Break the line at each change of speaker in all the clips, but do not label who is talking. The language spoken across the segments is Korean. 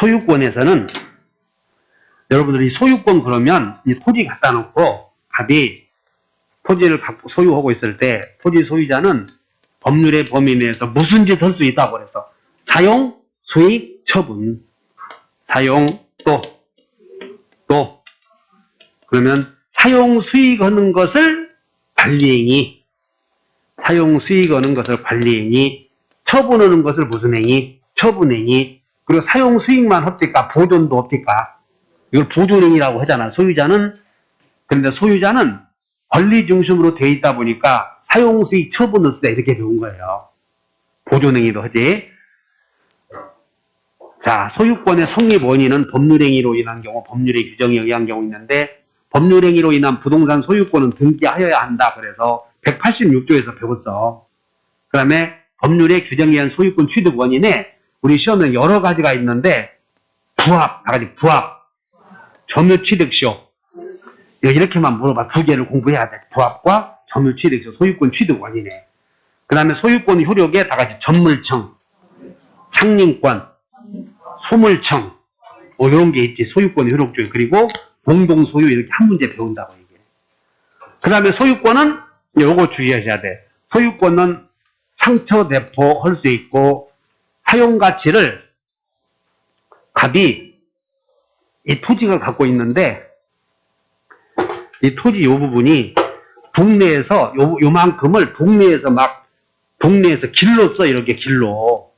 소유권에서는 여러분들이 소유권 그러면 이 토지 갖다 놓고 갑이 토지를 갖고 소유하고 있을 때 토지 소유자는 법률의 범위 내에서 무슨 짓 할 수 있다고 그래서 사용, 수익, 처분. 사용, 또 그러면 사용, 수익하는 것을 관리행위, 사용, 수익하는 것을 관리행위, 처분하는 것을 무슨 행위? 처분행위. 그리고 사용, 수익만 합니까? 보존도 합니까? 이걸 보존행위라고 하잖아. 소유자는. 그런데 소유자는 권리 중심으로 되어 있다 보니까 사용, 수익, 처분을 쓰다 이렇게 배운 거예요. 보존행위도 하지. 자, 소유권의 성립 원인은 법률행위로 인한 경우, 법률의 규정에 의한 경우 있는데 법률행위로 인한 부동산 소유권은 등기하여야 한다. 그래서 186조에서 배웠어. 그 다음에 법률의 규정에 의한 소유권 취득 원인에 우리 시험에 여러 가지가 있는데 부합, 부합, 점유 취득시효. 이렇게만 물어봐. 두 개를 공부해야 돼. 부합과 점유 취득시효, 소유권 취득 원인에. 그 다음에 소유권 효력에 다 같이 전물청, 상림권, 소물청, 이런 게 있지. 소유권 효력 중에. 그리고 공동소유 이렇게 한 문제 배운다고 이게. 그 다음에 소유권은 요거 주의하셔야 돼. 소유권은 상처 내포할 수 있고 사용 가치를 갑이 이 토지가 갖고 있는데 이 토지 요 부분이 동네에서 요만큼을 동네에서 길로 써. 이렇게 길로.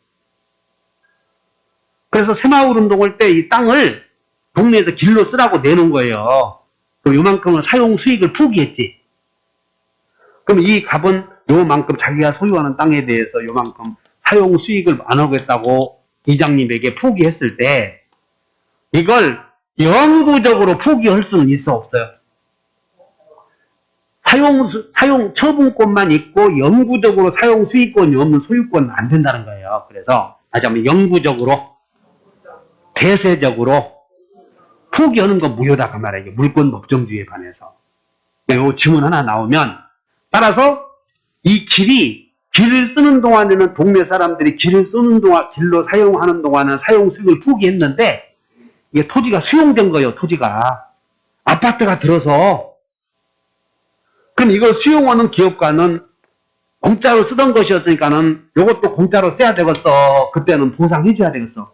그래서 새마을 운동할 때 이 땅을 동네에서 길로 쓰라고 내놓은 거예요. 그럼 요만큼은 사용 수익을 포기했지. 그럼 이 갑은 요만큼 자기가 소유하는 땅에 대해서 요만큼 사용 수익을 안 하겠다고 이장님에게 포기했을 때 이걸 영구적으로 포기할 수는 있어 없어요? 사용 처분권만 있고 영구적으로 사용 수익권이 없는 소유권은 안 된다는 거예요. 그래서 다시 한번 영구적으로 대세적으로 포기하는 건 무효다 그 말이에요. 물권 법정주의에 반해서. 이 지문 하나 나오면 따라서 이 길을 쓰는 동안에는 동네 사람들이 길을 쓰는 동안 길로 사용하는 동안은 사용 수익을 포기했는데 이게 토지가 수용된 거예요. 토지가 아파트가 들어서. 그럼 이걸 수용하는 기업가는 공짜로 쓰던 것이었으니까는 이것도 공짜로 써야 되겠어. 그때는 보상해 줘야 되겠어.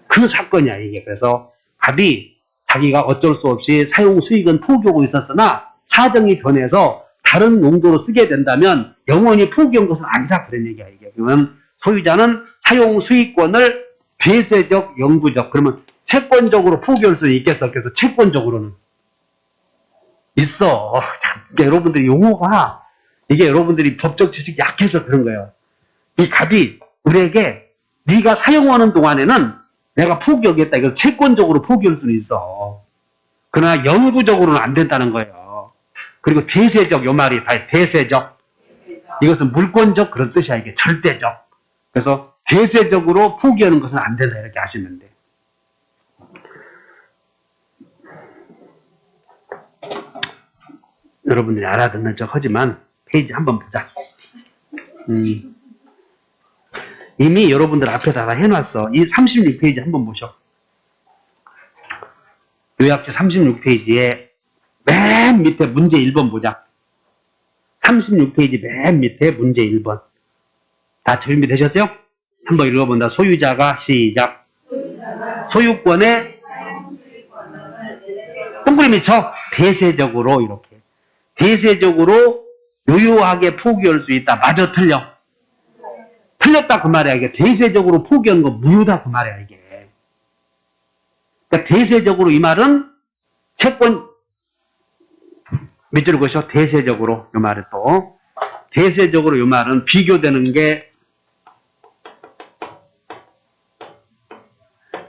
그 사건이야 이게. 그래서 갑이 자기가 어쩔 수 없이 사용 수익은 포기하고 있었으나 사정이 변해서 다른 용도로 쓰게 된다면 영원히 포기한 것은 아니다. 그런 얘기야 이게. 그러면 소유자는 사용 수익권을 대세적, 영구적. 그러면 채권적으로 포기할 수 있겠어. 그래서 채권적으로는 있어. 여러분들이 용어가 이게 여러분들이 법적 지식이 약해서 그런 거예요. 이 갑이 우리에게 네가 사용하는 동안에는 내가 포기하겠다. 이걸 채권적으로 포기할 수는 있어. 그러나 영구적으로는 안 된다는 거예요. 그리고 대세적, 요 말이 다 대세적. 이것은 물권적 그런 뜻이야. 이게 절대적. 그래서 대세적으로 포기하는 것은 안 된다. 이렇게 하시면 돼. 여러분들이 알아듣는 척 하지만 페이지 한번 보자. 이미 여러분들 앞에다가 해놨어. 이 36페이지 한번 보셔. 요약지 36페이지에 맨 밑에 문제 1번 보자. 36페이지 맨 밑에 문제 1번. 다 준비되셨어요? 한번 읽어본다. 소유자가 시작. 소유권의 동그라미 쳐. 대세적으로 이렇게. 대세적으로 유효하게 포기할 수 있다. 맞아 틀려? 틀렸다 그 말이야. 이게 대세적으로 포기한 거 무효다 그 말이야 이게. 그러니까 대세적으로 이 말은 채권 밑줄을 그으셔. 대세적으로 이 말은 또 대세적으로 이 말은 비교되는 게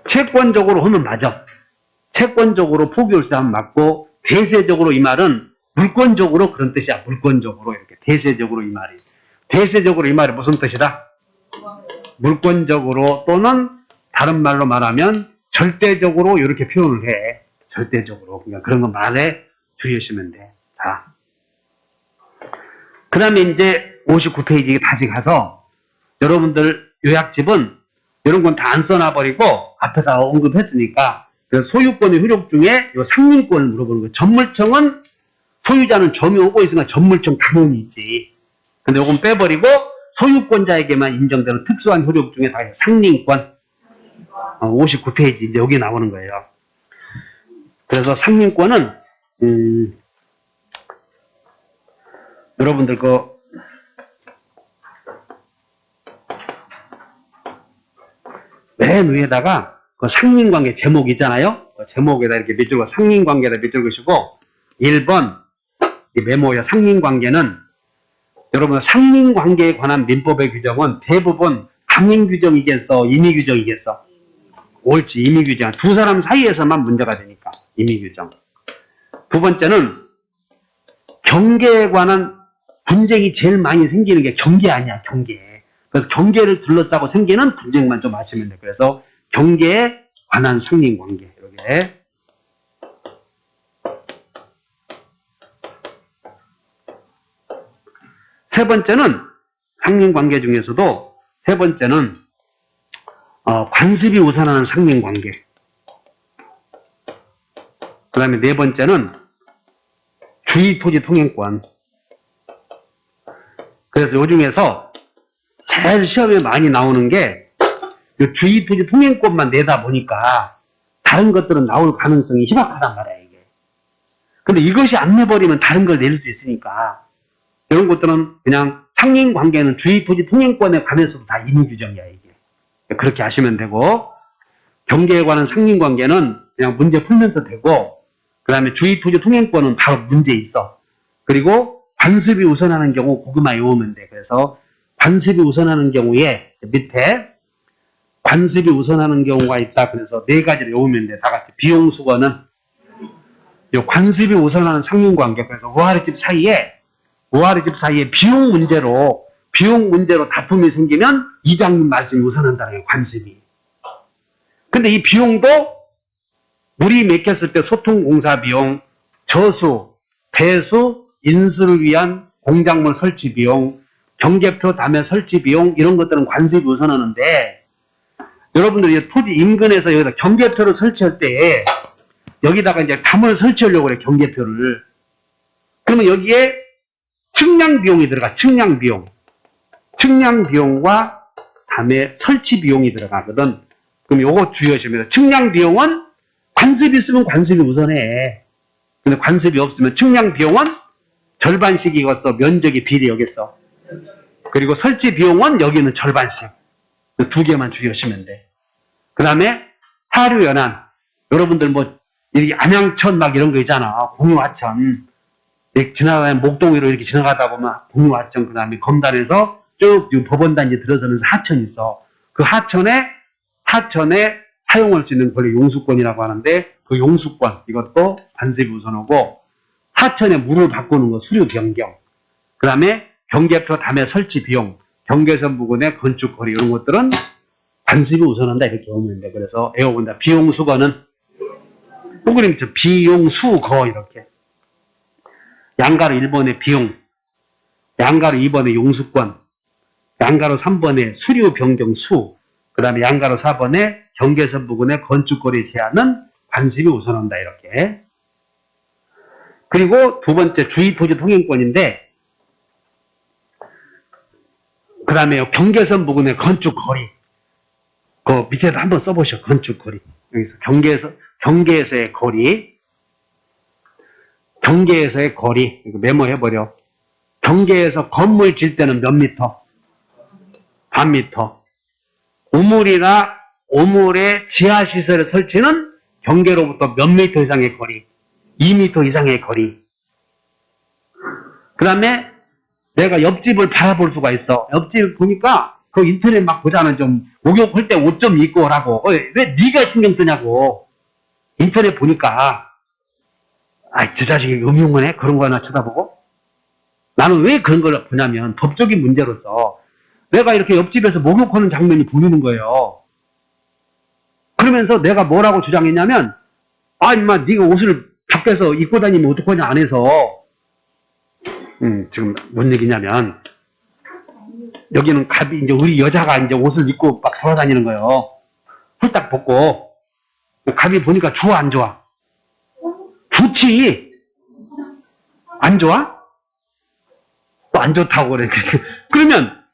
채권적으로 하면 맞아. 채권적으로 포기할 수 하면 맞고 대세적으로 이 말은 물권적으로 그런 뜻이야. 물권적으로 이렇게 대세적으로 이 말이. 대세적으로 이 말이 무슨 뜻이다? 물권적으로 또는 다른 말로 말하면 절대적으로 이렇게 표현을 해. 절대적으로. 그러니까 그런 거 말에 주의하시면 돼. 자. 그 다음에 이제 59페이지 다시 가서 여러분들 요약집은 이런 건 다 안 써놔버리고 앞에서 언급했으니까 그래서 소유권의 효력 중에 요 상민권을 물어보는 거예요. 전물청은 소유자는 점이 오고 있으니까 전물청 당연히 있지. 근데 요건 빼버리고 소유권자에게만 인정되는 특수한 효력 중에 다 상민권 59페이지 이제 여기 나오는 거예요. 그래서 상민권은 여러분들 맨 위에다가 그 상민관계 제목 있잖아요. 그 제목에다 이렇게 몇 줄, 상민관계에다 몇 줄 것이고 1번 이 메모에 상민관계는 여러분 상민관계에 관한 민법의 규정은 대부분 강행규정이겠어, 임의규정이겠어? 옳지, 임의규정. 두 사람 사이에서만 문제가 되니까 임의규정. 두 번째는 경계에 관한 분쟁이 제일 많이 생기는 게 경계 아니야, 경계. 그래서 경계를 둘러싸고 생기는 분쟁만 좀 아시면 돼. 그래서 경계에 관한 상민관계 이렇게. 세 번째는 상민관계 중에서도 세 번째는 관습이 우선하는 상민관계. 그 다음에 네 번째는 주의토지 통행권. 그래서 요 중에서 제일 시험에 많이 나오는 게 주의토지 통행권만 내다 보니까 다른 것들은 나올 가능성이 희박하단 말이야, 이게. 근데 이것이 안 내버리면 다른 걸 낼 수 있으니까 이런 것들은 그냥 상민관계는 주의토지 통행권에 관해서도 다 임의규정이야, 이게. 그렇게 하시면 되고, 경계에 관한 상민관계는 그냥 문제 풀면서 되고, 그 다음에 주의토지 통행권은 바로 문제 있어. 그리고 관습이 우선하는 경우 고구마 외우면 돼. 그래서 관습이 우선하는 경우에 밑에 관습이 우선하는 경우가 있다. 그래서 네 가지를 외우면 돼. 다 같이. 비용수거는 요 관습이 우선하는 상민관계. 그래서 우아랫집 사이에 비용 문제로 다툼이 생기면 이장님 말씀이 우선한다는 게 관습이. 근데 이 비용도 물이 맥혔을 때 소통공사 비용, 저수, 배수, 인수를 위한 공작물 설치 비용, 경계표 담에 설치 비용 이런 것들은 관습이 우선하는데 여러분들이 토지 인근에서 여기다 경계표를 설치할 때 여기다가 이제 담을 설치하려고 그래, 경계표를. 그러면 여기에 측량 비용이 들어가, 측량 비용. 측량 비용과 다음에 설치 비용이 들어가거든. 그럼 요거 주의하시면 측량 비용은 관습이 있으면 관습이 우선해. 근데 관습이 없으면 측량 비용은 절반씩이겠어, 면적이 비례하겠어. 그리고 설치 비용은 여기는 절반씩. 두 개만 주의하시면 돼. 그 다음에 하류연안. 여러분들 뭐 이렇게 안양천 막 이런 거 있잖아. 공유하천. 지나가면 목동으로 이렇게 지나가다 보면 공유하천, 그 다음에 검단에서 쭉 법원단지 들어서면서 하천이 있어. 그 하천에 사용할 수 있는 권리 용수권이라고 하는데 그 용수권 이것도 관습이 우선하고 하천에 물을 바꾸는 거 수류 변경. 그 다음에 경계표 담에 설치 비용, 경계선 부근의 건축 거리 이런 것들은 관습이 우선한다 이렇게 보면 돼. 그래서 외워본다. 비용수거는 동그림 비용수거 이렇게. 양가로 1번에 비용, 양가로 2번에 용수권, 양가로 3번에 수류 변경 수, 그 다음에 양가로 4번에 경계선 부근의 건축거리 제한은 관습이 우선한다 이렇게. 그리고 두 번째 주의토지 통행권인데 그 다음에 경계선 부근의 건축거리 그 밑에서 한번 써보셔. 건축거리 여기서 경계에서의 거리, 경계에서의 거리 이거 메모해버려. 경계에서 건물 질 때는 몇 미터? 반 미터. 우물의 지하시설의 설치는 경계로부터 몇 미터 이상의 거리? 2미터 이상의 거리. 그 다음에 내가 옆집을 바라볼 수가 있어. 옆집 보니까 그 인터넷 막 보자면 좀 목욕할 때 옷 좀 입고 오라고. 왜 네가 신경 쓰냐고. 인터넷 보니까 저 자식이 음흉을 해? 그런 거 하나 쳐다보고? 나는 왜 그런 걸 보냐면 법적인 문제로서 내가 이렇게 옆집에서 목욕하는 장면이 보이는 거예요. 그러면서 내가 뭐라고 주장했냐면 임마 네가 옷을 밖에서 입고 다니면 어떡하냐 안 해서 지금 뭔 얘기냐면 여기는 갑이 이제 우리 여자가 이제 옷을 입고 막 돌아다니는 거예요. 홀딱 벗고. 갑이 보니까 좋아, 안 좋아? 좋지. 안 좋아? 또 안 좋다고 그래. 그러면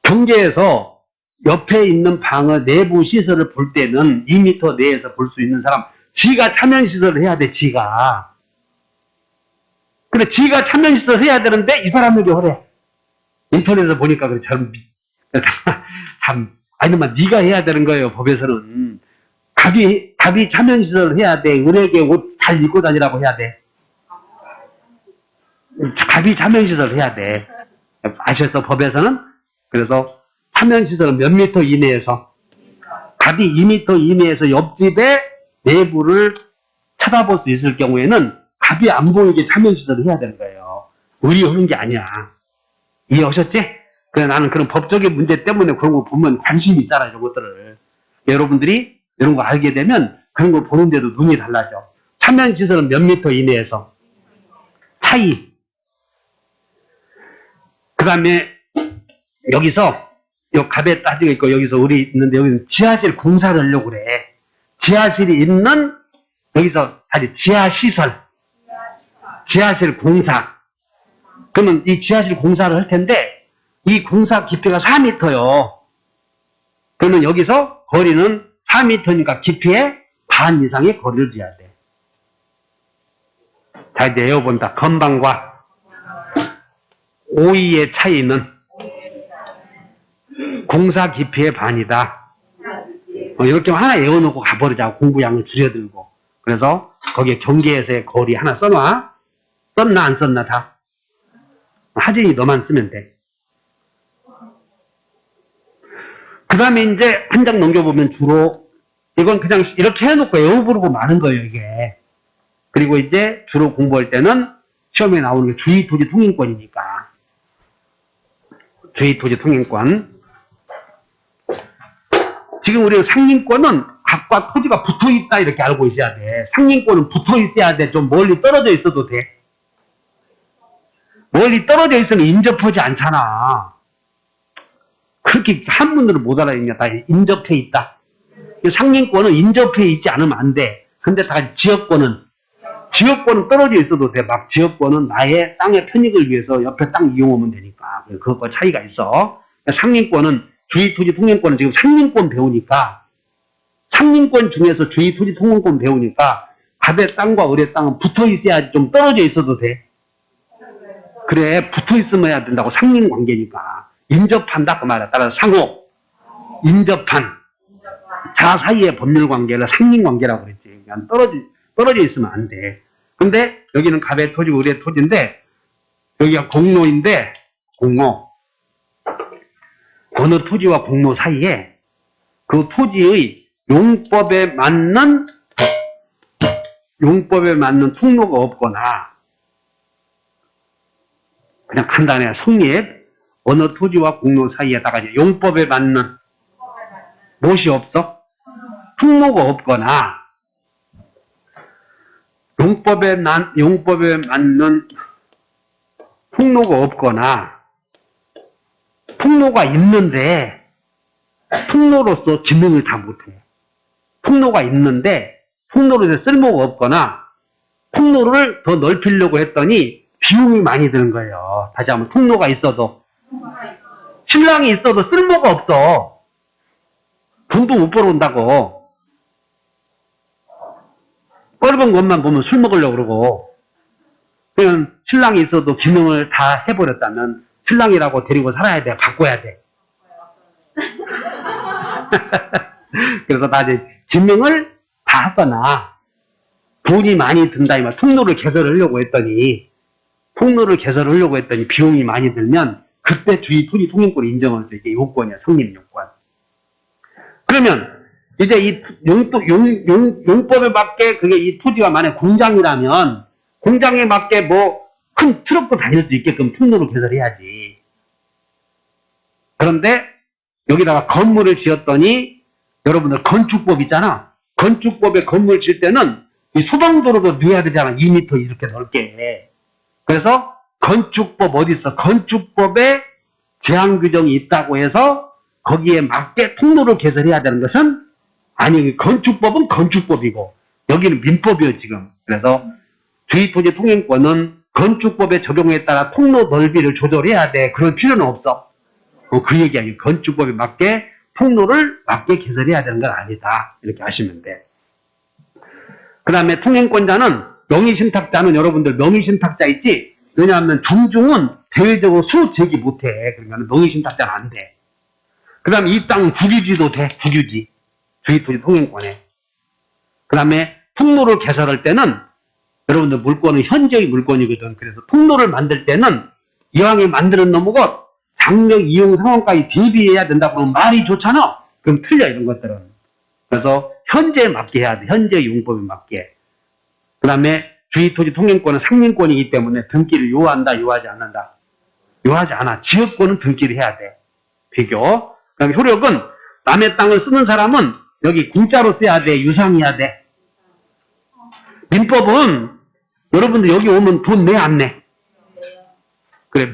경계에서 옆에 있는 방의 내부 시설을 볼 때는 2m 내에서 볼 수 있는 사람, 지가 차면 시설을 해야 돼, 지가. 그래, 지가 차면 시설을 해야 되는데 이 사람들이 그래. 인터넷에서 보니까 그래, 참, 아니면 네가 해야 되는 거예요, 법에서는. 갑이 차면 시설을 해야 돼. 은행에 옷 잘 입고 다니라고 해야 돼. 갑이 차면 시설을 해야 돼. 아셔서 법에서는. 그래서 차면 시설은 몇 미터 이내에서, 갑이 2m 이내에서 옆집의 내부를 쳐다볼 수 있을 경우에는 갑이 안 보이게 차면 시설을 해야 되는 거예요. 의리하는 게 아니야. 이해하셨지? 그래, 나는 그런 법적인 문제 때문에 그런 거 보면 관심이 있잖아, 이런 것들을. 여러분들이 이런 거 알게 되면 그런 걸 보는데도 눈이 달라져. 차면 시설은 몇 미터 이내에서. 차이. 그 다음에 여기서 요 갑에 따지고 있고 여기서 우리 있는데 여기는 지하실 공사를 하려고 그래. 지하실이 있는 여기서 아니 지하시설. 지하실 공사. 그러면 이 지하실 공사를 할 텐데 이 공사 깊이가 4m요. 그러면 여기서 거리는 4m니까 깊이의 반 이상의 거리를 지어야 돼. 자, 이제 외워본다. 건방과 오이의 차이는 공사 깊이의 반이다. 이렇게 하나 외워놓고 가버리자고. 공부량을 줄여들고. 그래서 거기에 경계에서의 거리 하나 써놔. 썼나 안 썼나 다. 하진이 너만 쓰면 돼. 그 다음에 이제 한 장 넘겨보면 주로 이건 그냥 이렇게 해놓고 외워부르고 마는 거예요, 이게. 그리고 이제 주로 공부할 때는 시험에 나오는 게 주의토지 통행권이니까. 주의토지 통행권. 지금 우리 상린권은 각과 토지가 붙어있다 이렇게 알고 있어야 돼. 상린권은 붙어있어야 돼. 좀 멀리 떨어져 있어도 돼. 멀리 떨어져 있으면 인접하지 않잖아. 그렇게 한문으로 못 알아듣냐. 다 인접해 있다. 상린권은 인접해 있지 않으면 안 돼. 근데 다 지역권은 떨어져 있어도 돼. 막 지역권은 나의 땅의 편익을 위해서 옆에 땅 이용하면 되니까. 그것과 차이가 있어. 상린권은 주의토지 통행권은 지금 상린권 배우니까, 상린권 중에서 주의토지 통행권 배우니까 갑의 땅과 을의 땅은 붙어 있어야 좀 떨어져 있어도 돼. 그래, 붙어 있으면 해야 된다고. 상린관계니까. 인접한다 그 말이야. 따라서 상호, 인접한, 자 사이의 법률관계를 상린관계라고 그랬지. 그냥 떨어져 있으면 안 돼. 근데 여기는 갑의 토지고 을의 토지인데 여기가 공로인데, 공로. 어느 토지와 공로 사이에 그 토지의 용법에 맞는 통로가 없거나, 그냥 간단해. 성립. 어느 토지와 공로 사이에다가 이제 용법에 맞는 무엇이 없어? 통로가 없거나, 용법에 맞는 통로가 없거나, 통로가 있는데 통로로서 기능을 다 못해. 통로가 있는데 통로로서 쓸모가 없거나, 통로를 더 넓히려고 했더니 비용이 많이 드는 거예요. 다시 한번, 통로가 있어도, 신랑이 있어도 쓸모가 없어. 돈도 못 벌어온다고. 뻘건 것만 보면 술 먹으려고 그러고, 그냥 신랑이 있어도 기능을 다 해버렸다면 신랑이라고 데리고 살아야 돼. 바꿔야 돼. 그래서 다 이제 기능을 다 하거나 돈이 많이 든다 이 말. 통로를 개설하려고 했더니 비용이 많이 들면 그때 주의토지 통행권 인정을 해서 이게 요건이야. 성립 요건. 그러면 이제 이 용법에 맞게 그게 이 토지가 만약 공장이라면 공장에 맞게 뭐 큰 트럭도 다닐 수 있게끔 통로를 개설해야지. 그런데 여기다가 건물을 지었더니, 여러분들 건축법 있잖아. 건축법에 건물 질 때는 이 소방도로도 넣어야 되잖아. 2m 이렇게 넓게. 그래서 건축법 어디 있어? 건축법에 제한 규정이 있다고 해서 거기에 맞게 통로를 개설해야 되는 것은 아니, 건축법은 건축법이고 여기는 민법이에요 지금. 그래서 주의토지 통행권은 건축법의 적용에 따라 통로 넓이를 조절해야 돼. 그럴 필요는 없어. 그 얘기 아니에요. 건축법에 맞게 통로를 맞게 개설해야 되는 건 아니다. 이렇게 하시면 돼. 그 다음에 통행권자는 명의신탁자는 여러분들 명의신탁자 있지? 왜냐하면 중중은 대외적으로 수제기 못해. 그러니까 명의신탁자는 안 돼. 그 다음에 이 땅은 국유지도 돼. 국유지. 주의토지 통행권에. 그 다음에 통로를 개설할 때는 여러분들 물권은 현재의 물권이거든. 그래서 통로를 만들 때는 이왕에 만드는 놈이고 장력 이용 상황까지 대비해야 된다고 하면 말이 좋잖아. 그럼 틀려 이런 것들은. 그래서 현재에 맞게 해야 돼. 현재 용법에 맞게. 그 다음에 주의토지 통행권은 상민권이기 때문에 등기를 요한다, 요하지 않는다. 요하지 않아. 지역권은 등기를 해야 돼. 비교. 그 다음에 효력은 남의 땅을 쓰는 사람은 여기 공짜로 써야 돼. 유상해야 돼. 민법은 여러분들 여기 오면 돈 내, 안 내? 그래.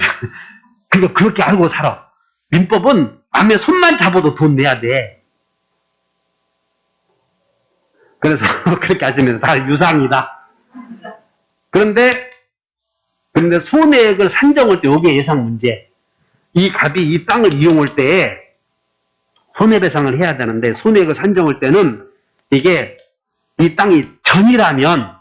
그러니까 그렇게 알고 살아. 민법은 남의 손만 잡아도 돈 내야 돼. 그래서 그렇게 하시면 다 유상이다. 그런데 손해액을 산정할 때 여기에 예상 문제. 이 갑이 이 땅을 이용할 때 손해배상을 해야 되는데 손해액을 산정할 때는 이게 이 땅이 전이라면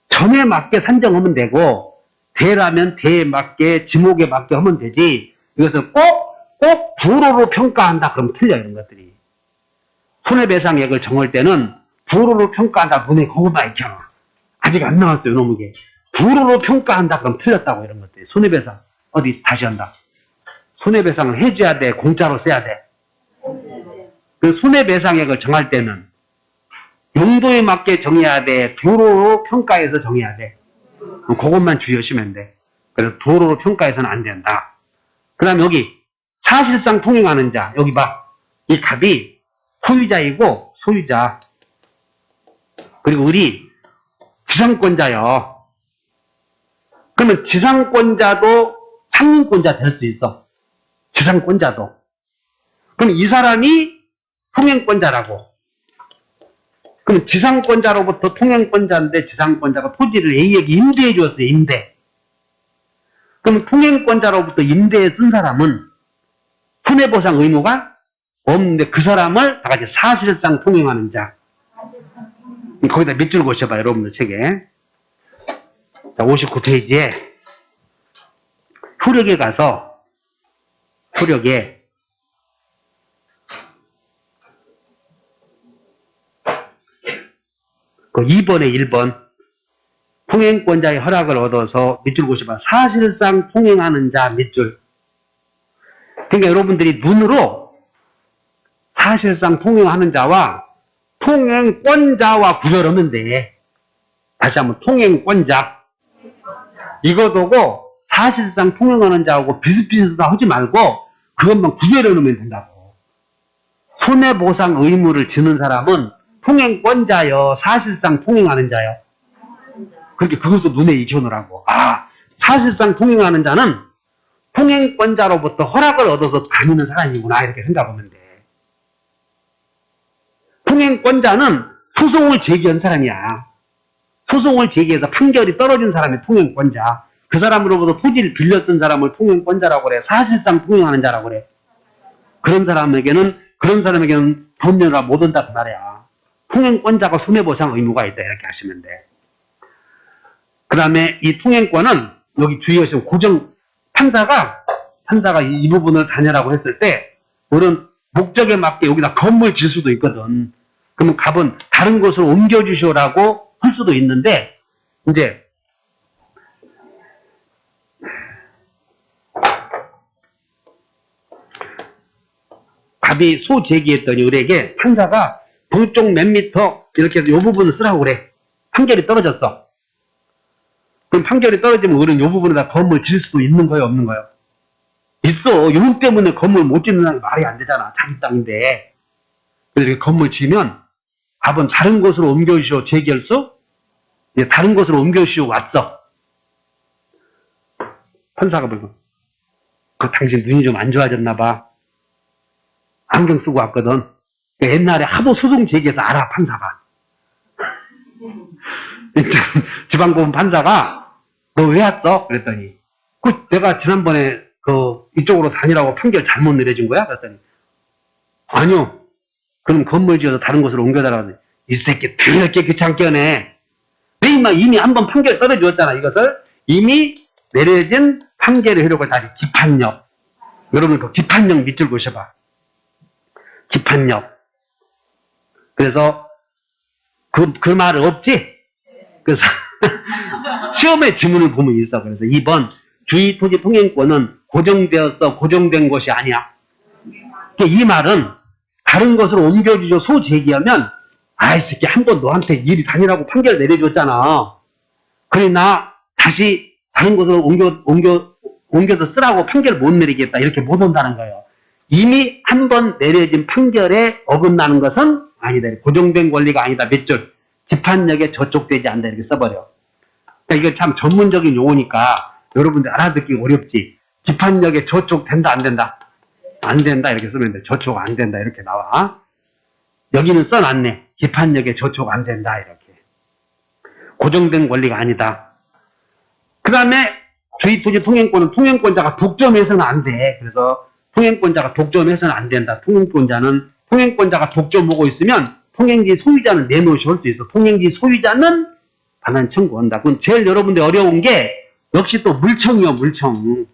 전에 맞게 산정하면 되고 대라면 대에 맞게 지목에 맞게 하면 되지. 이것을 꼭 불호로 평가한다 그러면 틀려 이런 것들이. 손해배상액을 정할 때는 불호로 평가한다. 눈에 그것만 익혀놔. 아직 안 나왔어요 놈에게. 불호로 평가한다 그러면 틀렸다고 이런 것들이. 손해배상 어디 다시 한다. 손해배상을 해줘야 돼. 공짜로 써야 돼. 그 손해배상액을 정할 때는 용도에 맞게 정해야 돼. 도로로 평가해서 정해야 돼. 그것만 주의하시면 돼. 그래서 도로로 평가해서는 안 된다. 그 다음 여기 사실상 통행하는 자. 여기 봐. 이 갑이 소유자이고 소유자. 그리고 우리 지상권자요. 그러면 지상권자도 상민권자 될 수 있어. 지상권자도. 그럼 이 사람이 통행권자라고. 그럼 지상권자로부터 통행권자인데 지상권자가 토지를 A에게 임대해 주었어요. 임대. 그럼 통행권자로부터 임대에 쓴 사람은 손해보상 의무가 없는데 그 사람을 다 같이 사실상 통행하는 자. 거기다 밑줄 그으셔봐요. 여러분들 책에. 자, 59페이지에 효력에 가서 효력에 그 2번에 1번 통행권자의 허락을 얻어서 밑줄 그으셔봐. 사실상 통행하는 자 밑줄. 그러니까 여러분들이 눈으로 사실상 통행하는 자와 통행권자와 구별하면 돼. 다시 한번 통행권자. 이거 두고 사실상 통행하는 자하고 비슷비슷하다 하지 말고 그것만 구별해 놓으면 된다고. 손해보상 의무를 지는 사람은 통행권자여 사실상 통행하는 자여. 그렇게 그것도 눈에 익혀놓으라고. 아, 사실상 통행하는 자는 통행권자로부터 허락을 얻어서 다니는 사람이구나 이렇게 생각하면 돼. 통행권자는 소송을 제기한 사람이야. 소송을 제기해서 판결이 떨어진 사람이 통행권자. 그 사람으로부터 토지를 빌려 쓴 사람을 통행권자라고 그래. 사실상 통행하는 자라고 그래. 그런 사람에게는 돈 내라 못 온다 그 말이야. 통행권자가 손해보상 의무가 있다 이렇게 하시면 돼. 그 다음에 이 통행권은 여기 주의하시면 고정 판사가 이 부분을 다녀라고 했을 때 물론 목적에 맞게 여기다 건물 질 수도 있거든. 그러면 갑은 다른 곳으로 옮겨주시오라고 할 수도 있는데 이제 갑이 소 제기했더니 우리에게 판사가 동쪽 몇 미터 이렇게 해서 이 부분을 쓰라고 그래. 판결이 떨어졌어. 그럼 판결이 떨어지면 우리는 이 부분에다 건물 질 수도 있는 거예요, 없는 거예요? 있어. 용 때문에 건물 못 짓는다는 게 말이 안 되잖아. 자기 땅인데. 그래서 이렇게 건물 지면 갑은 다른 곳으로 옮겨주시오 제기할수? 다른 곳으로 옮겨주시오 왔어. 판사가 보고 당신 눈이 좀 안 좋아졌나 봐. 안경 쓰고 왔거든. 옛날에 하도 소송 제기해서 알아, 판사가. 지방법원 판사가 너 왜 왔어? 그랬더니 내가 지난번에 이쪽으로 다니라고 판결 잘못 내려준 거야? 그랬더니 아니요. 그럼 건물 지어서 다른 곳으로 옮겨달라고. 이 새끼 더럽게 귀찮게 하네. 이미 한 번 판결 떨어졌잖아. 이것을 이미 내려진 판결을 하려고 다시 기판력. 여러분 그 기판력 밑줄 보셔봐. 기판력. 그래서 그 말은 없지? 그래서 시험에 지문을 보면 있어. 그래서 2번 주의토지통행권은 고정되었어. 고정된 것이 아니야. 이 말은 다른 것으로 옮겨주죠. 소제기하면 이 새끼 한 번 너한테 이리 다니라고 판결 내려줬잖아. 그래 나 다시 다른 것으로 옮겨서 쓰라고 판결 못 내리겠다. 이렇게 못 온다는 거예요. 이미 한 번 내려진 판결에 어긋나는 것은 아니다. 고정된 권리가 아니다. 몇 줄. 기판력에 저촉되지 않는다. 이렇게 써버려. 그러니까 이거 참 전문적인 용어니까 여러분들 알아듣기 어렵지. 기판력에 저촉된다. 안 된다. 안 된다. 이렇게 쓰면 돼. 저촉 안 된다. 이렇게 나와. 여기는 써놨네. 기판력에 저촉 안 된다. 이렇게. 고정된 권리가 아니다. 그 다음에 주의토지 통행권은 통행권자가 독점해서는 안 돼. 그래서 통행권자가 독점해서는 안 된다. 통행권자가 독점하고 있으면 통행지 소유자는 내놓으시 할 수 있어. 통행지 소유자는 반환 청구한다. 그건 제일 여러분들 어려운 게 역시 또 물청이요. 물청.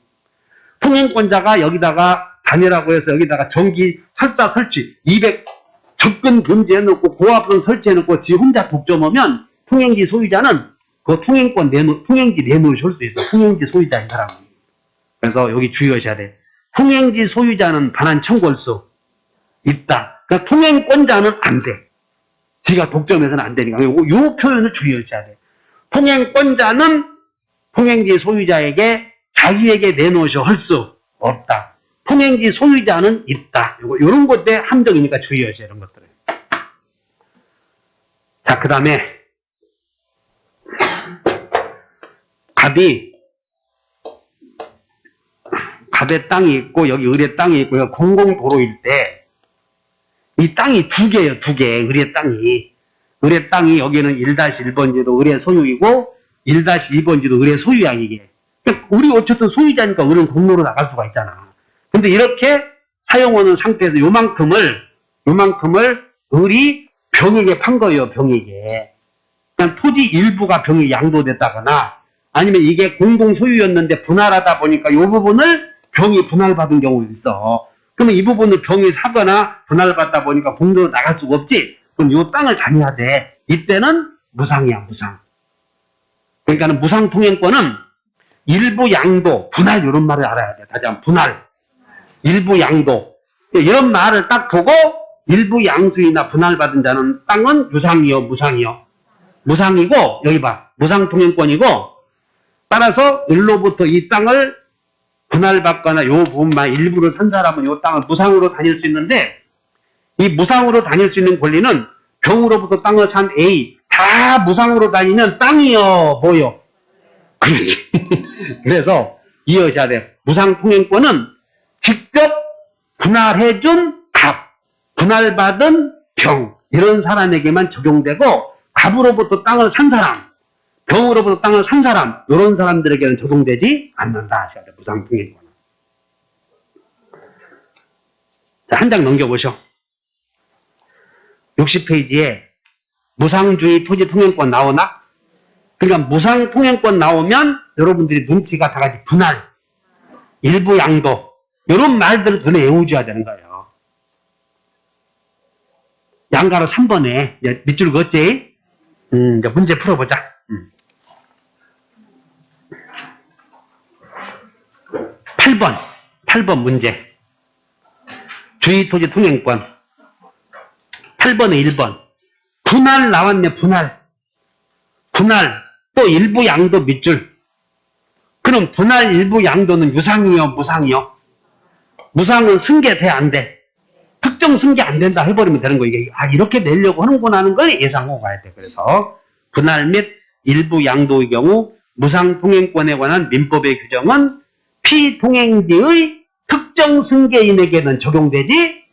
통행권자가 여기다가 다니라고 해서 여기다가 전기 설사 설치 200 접근 금지해놓고 고압선 설치해놓고 지 혼자 독점하면 통행지 소유자는 그 통행지 내놓으실 수 있어. 통행지 소유자인 사람은. 그래서 여기 주의하셔야 돼. 통행지 소유자는 반환 청구할 수 있다. 그러니까 통행권자는 안 돼. 지가 독점해서는 안 되니까. 요 표현을 주의하셔야 돼. 통행권자는 통행지 소유자에게 자기에게 내놓으셔 할 수 없다. 통행지 소유자는 있다. 요런 것들 함정이니까 주의하셔야 이런 것들을. 자, 그 다음에 갑에 땅이 있고 여기 을에 땅이 있고요. 공공도로일 때 이 땅이 두 개예요. 두 개. 을의 땅이. 을의 땅이 여기는 1-1번지도 을의 소유이고 1-2번지도 을의 소유야 이게. 우리 어쨌든 소유자니까 을은 공로로 나갈 수가 있잖아. 근데 이렇게 사용하는 상태에서 요만큼을 을이 병에게 판 거예요. 병에게. 그냥 토지 일부가 병이 양도됐다거나 아니면 이게 공동 소유였는데 분할하다 보니까 이 부분을 병이 분할받은 경우도 있어. 그러면 이 부분을 병이 사거나 분할받다 보니까 공도로 나갈 수가 없지. 그럼 이 땅을 다녀야 돼. 이때는 무상이야. 무상. 그러니까는 무상통행권은 일부 양도, 분할 이런 말을 알아야 돼. 다시 한번 분할. 일부 양도. 이런 말을 딱 보고 일부 양수이나 분할받은 자는 땅은 유상이요. 무상이요. 무상이고 여기 봐. 무상통행권이고 따라서 일로부터 이 땅을 분할받거나 요 부분만 일부를 산 사람은 요 땅을 무상으로 다닐 수 있는데 이 무상으로 다닐 수 있는 권리는 병으로부터 땅을 산 A 다 무상으로 다니면 땅이요. 뭐요? 그렇지. 그래서 이해하셔야 돼. 무상통행권은 직접 분할해준 갑, 분할받은 병 이런 사람에게만 적용되고 갑으로부터 땅을 산 사람 병으로부터 땅을 산 사람, 이런 사람들에게는 적용되지 않는다 하셔야 돼, 무상통행권은. 자, 한 장 넘겨보셔. 60페이지에 무상주의 토지통행권 나오나? 그러니까 무상통행권 나오면 여러분들이 눈치가 다 같이 분할, 일부 양도, 이런 말들을 눈에 외워줘야 되는 거예요. 양가로 3번에 밑줄 그었지? 이제 문제 풀어보자. 8번 문제. 주의토지 통행권. 8번에 1번. 분할 나왔네, 분할. 또 일부 양도 밑줄. 그럼 분할 일부 양도는 유상이요, 무상이요? 무상은 승계돼, 안 돼? 특정 승계 안 된다 해버리면 되는 거. 이게, 이렇게 내려고 하는구나 하는 걸 예상하고 가야 돼. 그래서, 분할 및 일부 양도의 경우, 무상통행권에 관한 민법의 규정은 피동행지의 특정 승계인에게는 적용되지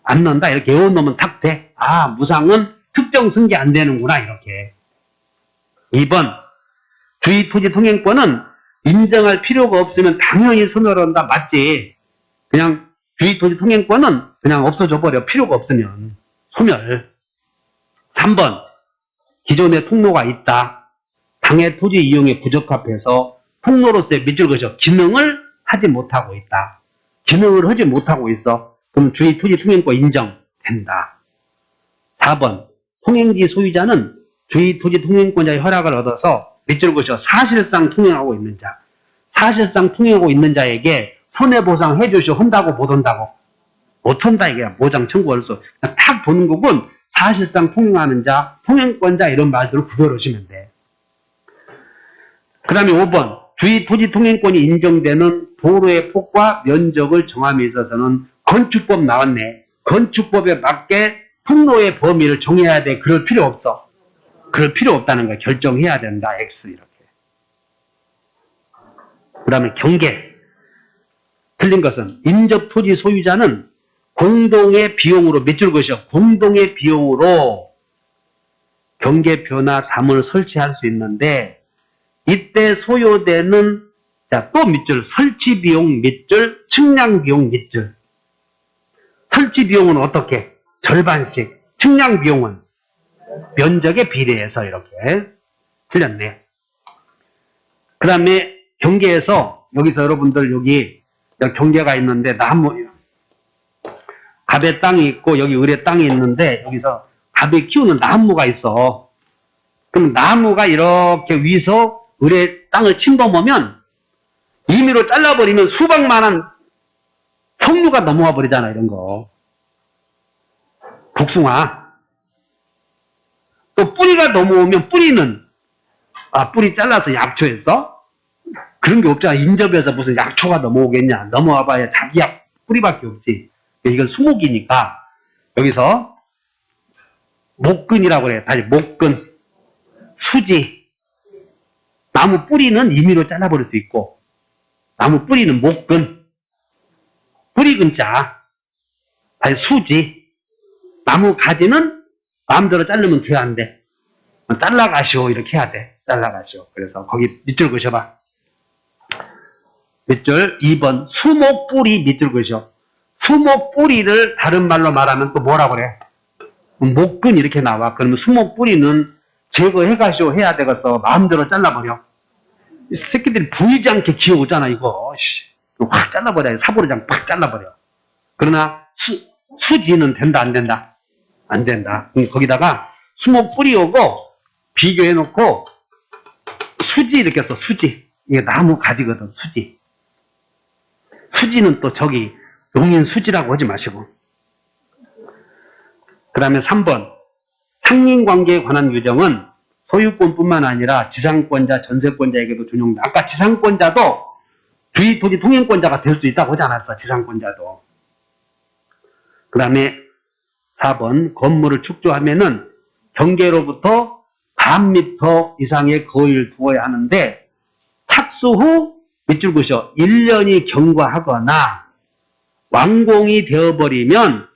않는다. 이렇게 외워놓으면 탁 돼. 아, 무상은 특정 승계 안 되는구나. 이렇게. 2번, 주의토지통행권은 인정할 필요가 없으면 당연히 소멸한다. 맞지? 그냥 주의토지통행권은 그냥 없어져 버려. 필요가 없으면. 소멸. 3번, 기존에 통로가 있다. 당해 토지 이용에 부적합해서 통로로서의 밑줄 그어서 기능을 하지 못하고 있다. 기능을 하지 못하고 있어. 그럼 주의토지통행권 인정된다. 4번, 통행지 소유자는 주의토지통행권자의 허락을 얻어서 밑줄 그어서 사실상 통행하고 있는 자. 사실상 통행하고 있는 자에게 손해보상 해주시오. 한다고 못 한다고? 못 한다. 이게 보장 청구할 수. 딱 보는 거군. 사실상 통행하는 자, 통행권자 이런 말들을 구별하시면 돼. 그 다음에 5번, 주의토지통행권이 인정되는 도로의 폭과 면적을 정함에 있어서는 건축법 나왔네. 건축법에 맞게 통로의 범위를 정해야 돼. 그럴 필요 없어. 그럴 필요 없다는 걸 결정해야 된다. X 이렇게. 그 다음에 경계. 틀린 것은 인접토지 소유자는 공동의 비용으로 밑줄 그으셔. 공동의 비용으로 경계표나 담을 설치할 수 있는데 이때 소요되는 자, 또 밑줄 설치 비용 밑줄 측량 비용 밑줄. 설치 비용은 어떻게? 절반씩. 측량 비용은 면적에 비례해서 이렇게. 틀렸네. 그 다음에 경계에서 여기서 여러분들 여기 경계가 있는데 나무 갑의 땅이 있고 여기 을의 땅이 있는데 여기서 갑이 키우는 나무가 있어. 그럼 나무가 이렇게 위서 을의 땅을 침범하면 임의로 잘라버리면 수박만한 석류가 넘어와 버리잖아. 이런 거. 복숭아. 또 뿌리가 넘어오면 뿌리는 뿌리 잘라서 약초했어? 그런 게 없잖아. 인접해서 무슨 약초가 넘어오겠냐. 넘어와봐야 자기 약 뿌리밖에 없지. 이건 수목이니까 여기서 목근이라고 그래. 다시 목근, 수지. 나무 뿌리는 임의로 잘라버릴 수 있고 나무 뿌리는 목근, 뿌리근자, 다시 수지. 나무 가지는 마음대로 자르면 돼, 안 돼? 잘라가시오 이렇게 해야 돼. 잘라가시오. 그래서 거기 밑줄 그으셔봐. 밑줄 2번 수목 뿌리 밑줄 그으셔. 수목 뿌리를 다른 말로 말하면 또 뭐라고 그래? 목근 이렇게 나와. 그러면 수목 뿌리는 제거해가시오 해야 되겠어. 마음대로 잘라버려. 이 새끼들이 보이지 않게 기어오잖아 이거. 확 잘라버려. 사보르장 팍 잘라버려. 그러나 수지는 된다 안 된다? 안 된다. 거기다가 수목 뿌리오고 비교해놓고 수지 이렇게 써. 수지. 이게 나무 가지거든. 수지. 수지는 또 저기 용인 수지라고 하지 마시고. 그 다음에 3번 상린관계에 관한 규정은 소유권뿐만 아니라 지상권자, 전세권자에게도 준용된다. 아까 지상권자도 주의토지 통행권자가 될 수 있다고 하지 않았어. 지상권자도. 그 다음에 4번 건물을 축조하면은 경계로부터 반 미터 이상의 거리를 두어야 하는데 착수 후 밑줄 그으셔. 1년이 경과하거나 완공이 되어버리면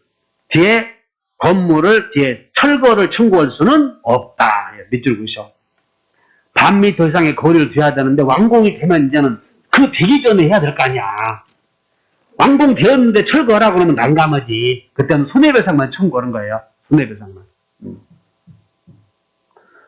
뒤에 건물을 뒤에 철거를 청구할 수는 없다. 밑줄 그으셔. 반 미터 이상의 거리를 둬야 되는데 완공이 되면 이제는 그 되기 전에 해야 될 거 아니야. 완공되었는데 철거하라 그러면 난감하지. 그때는 손해배상만 청구하는 거예요. 손해배상만.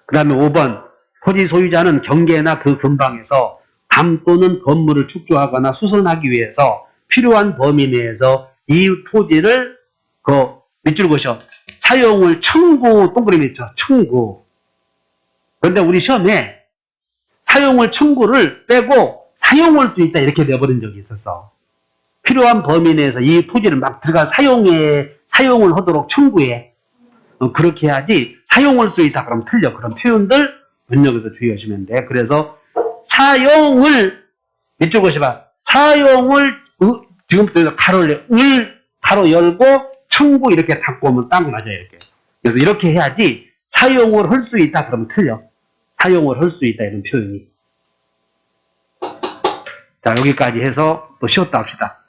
그 다음에 5번 토지 소유자는 경계나 그 근방에서 담 또는 건물을 축조하거나 수선하기 위해서 필요한 범위 내에서 이 토지를 그 밑줄 그으셔. 사용을 청구 동그라미 쳐. 청구. 그런데 우리 시험에 사용을 청구를 빼고 사용할 수 있다 이렇게 내버린 적이 있었어. 필요한 범위 내에서 이 토지를 막 들어가 사용을 하도록 청구해. 그렇게 해야지 사용할 수 있다 그러면 틀려. 그런 표현들 번역해서 주의하시면 돼. 그래서 사용을 이쪽 것이 봐. 사용을 지금부터 가로를 가로 열고 청구 이렇게 닫고 오면 딱 맞아요. 이렇게. 그래서 이렇게 해야지 사용을 할 수 있다 그러면 틀려. 사용을 할 수 있다 이런 표현이. 자, 여기까지 해서 또 쉬었다 합시다.